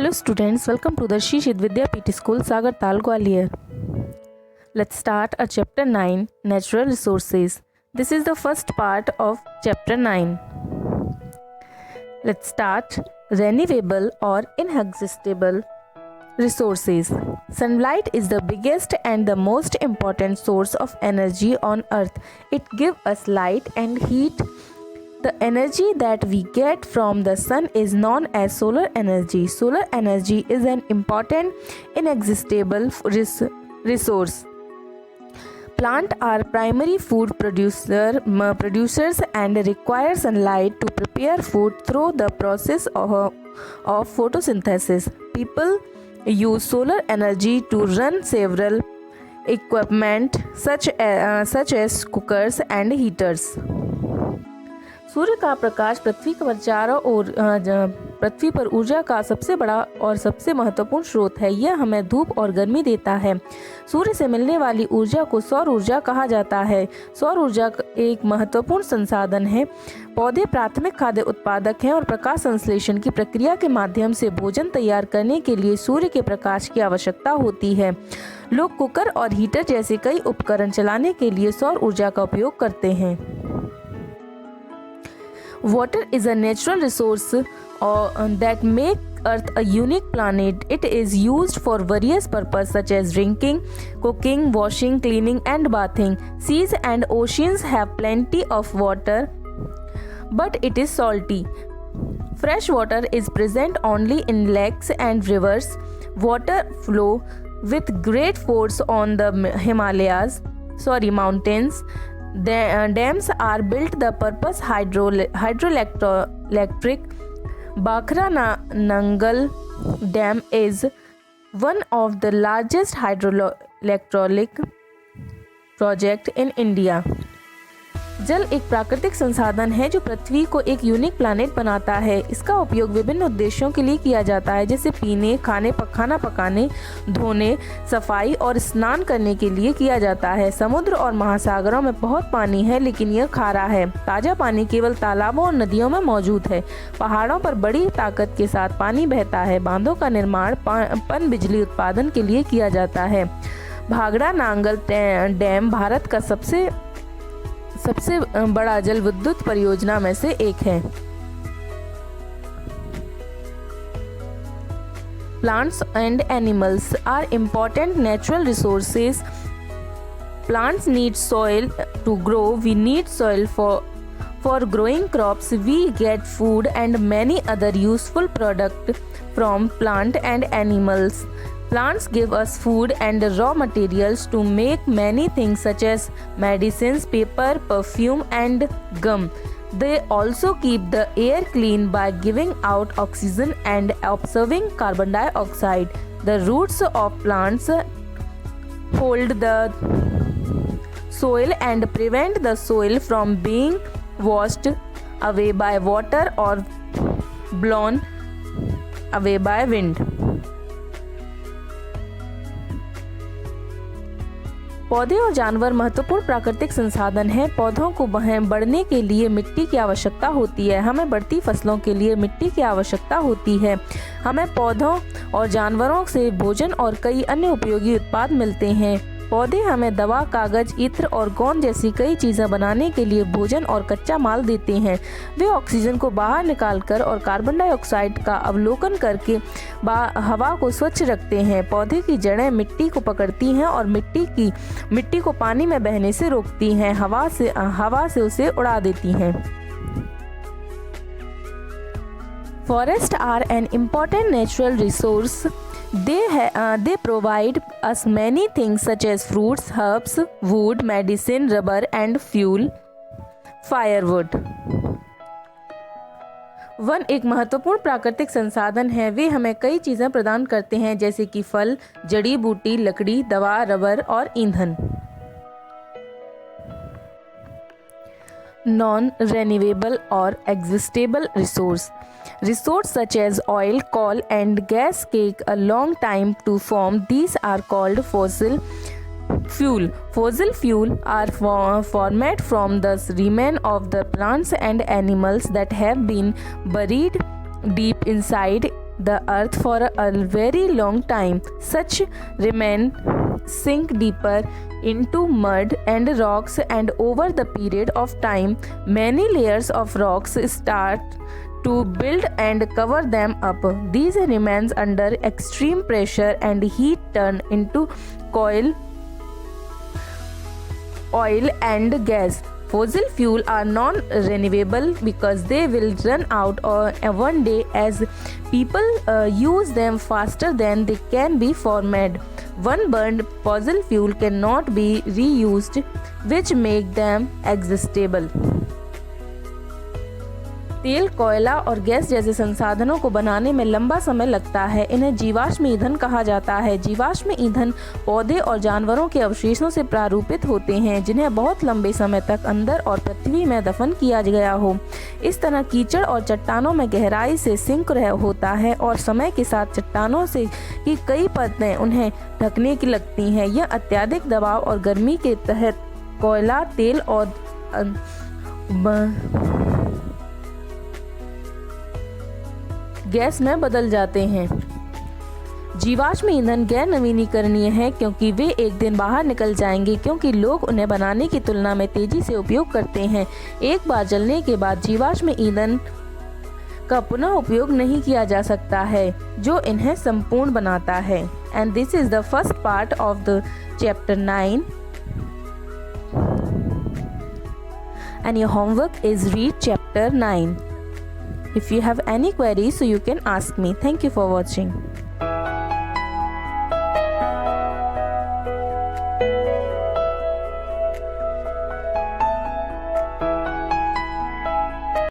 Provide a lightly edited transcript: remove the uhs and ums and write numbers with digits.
Hello students, welcome to the Shri Vidya PT School, Sagartal, Gwalior. Let's start a chapter 9, Natural Resources. This is the first part of chapter 9. Let's start renewable or inexhaustible resources. Sunlight is the biggest and the most important source of energy on earth. It gives us light and heat. The energy that we get from the sun is known as solar energy. Solar energy is an important inexhaustible resource. Plants are primary food producers and require sunlight to prepare food through the process of photosynthesis. People use solar energy to run several equipment such as cookers and heaters. सूर्य का प्रकाश पृथ्वी पर ऊर्जा का सबसे बड़ा और सबसे महत्वपूर्ण स्रोत है। यह हमें धूप और गर्मी देता है। सूर्य से मिलने वाली ऊर्जा को सौर ऊर्जा कहा जाता है। सौर ऊर्जा एक महत्वपूर्ण संसाधन है। पौधे प्राथमिक खाद्य उत्पादक हैं और प्रकाश संश्लेषण की प्रक्रिया के माध्यम से भोजन तैयार करने के लिए सूर्य के प्रकाश की आवश्यकता होती है। लोग कुकर और हीटर जैसे कई उपकरण चलाने के लिए सौर ऊर्जा का उपयोग करते हैं। Water is a natural resource that makes Earth a unique planet. It is used for various purposes such as drinking, cooking, washing, cleaning and bathing. Seas and oceans have plenty of water, but it is salty. Fresh water is present only in lakes and rivers. Water flow with great force on the mountains. The dams are built the purpose hydroelectric. Bakhra Nangal Dam is one of the largest hydroelectric project in India. जल एक प्राकृतिक संसाधन है जो पृथ्वी को एक unique planet बनाता है। इसका उपयोग विभिन्न उद्देश्यों के लिए किया जाता है, जैसे पीने, खाना पकाने, धोने, सफाई और स्नान करने के लिए किया जाता है। समुद्र और महासागरों में बहुत पानी है, लेकिन यह खारा है। ताज़ा पानी केवल तालाबों और नदियों में मौजूद है। पहाड़ों पर बड़ी ताकत के साथ पानी बहता है। बांधों का निर्माण पन बिजली उत्पादन के लिए किया जाता है। भाखड़ा नांगल डैम भारत का सबसे बड़ा जल विद्युत परियोजना में से एक है। Plants and animals are important natural resources. Plants need soil to grow. We need soil for growing crops. We get food and many other useful products from plant and animals. Plants give us food and raw materials to make many things such as medicines, paper, perfume and gum. They also keep the air clean by giving out oxygen and absorbing carbon dioxide. The roots of plants hold the soil and prevent the soil from being washed away by water or blown away by wind. पौधे और जानवर महत्वपूर्ण प्राकृतिक संसाधन हैं। पौधों को बढ़ने के लिए मिट्टी की आवश्यकता होती है। हमें बढ़ती फसलों के लिए मिट्टी की आवश्यकता होती है। हमें पौधों और जानवरों से भोजन और कई अन्य उपयोगी उत्पाद मिलते हैं। पौधे हमें दवा, कागज, इत्र और गोंद जैसी कई चीज़ें बनाने के लिए भोजन और कच्चा माल देते हैं। वे ऑक्सीजन को बाहर निकालकर और कार्बन डाइऑक्साइड का अवलोकन करके हवा को स्वच्छ रखते हैं। पौधे की जड़ें मिट्टी को पकड़ती हैं और मिट्टी को पानी में बहने से रोकती हैं। हवा से उसे उड़ा देती हैं। Forests are an important natural resource. They provide us many things such as fruits, herbs, wood, medicine, rubber and fuel, firewood. One एक महत्वपूर्ण प्राकृतिक संसाधन है। वे हमें कई चीज़ें प्रदान करते हैं, जैसे कि फल, जड़ी बूटी, लकड़ी, दवा, रबर और ईंधन। Non-renewable or exhaustible resource such as oil, coal and gas take a long time to form. These are called fossil fuel. Fossil fuel are formed from the remains of the plants and animals that have been buried deep inside the earth for a very long time. Such remains sink deeper into mud and rocks, and over the period of time many layers of rocks start to build and cover them up. These remains under extreme pressure and heat turn into coal, oil and gas. Fossil fuel are non-renewable because they will run out one day as people use them faster than they can be formed. One burned fossil fuel cannot be reused, which make them exhaustible. तेल, कोयला और gas जैसे संसाधनों को बनाने में लंबा समय लगता है। इन्हें जीवाश्म ईंधन कहा जाता है। जीवाश्म ईंधन पौधे और जानवरों के अवशेषों से प्रारूपित होते हैं, जिन्हें बहुत लंबे समय तक अंदर और पृथ्वी में दफन किया गया हो। इस तरह कीचड़ और चट्टानों में गहराई से सिंक होता है और समय के साथ चट्टानों से की कई परतें उन्हें ढकने की लगती हैं। यह अत्यधिक दबाव और गर्मी के तहत कोयला, तेल और गैस में बदल जाते हैं। जीवाश्म ईंधन गैर नवीनीकरणीय है क्योंकि वे एक दिन बाहर निकल जाएंगे, क्योंकि लोग उन्हें बनाने की तुलना में तेजी से उपयोग करते हैं। एक बार जलने के बाद जीवाश्म ईंधन का पुनः उपयोग नहीं किया जा सकता है, जो इन्हें संपूर्ण बनाता है। And this is the first part of the chapter 9 and your homework is read chapter 9. If you have any queries, so you can ask me. Thank you for watching.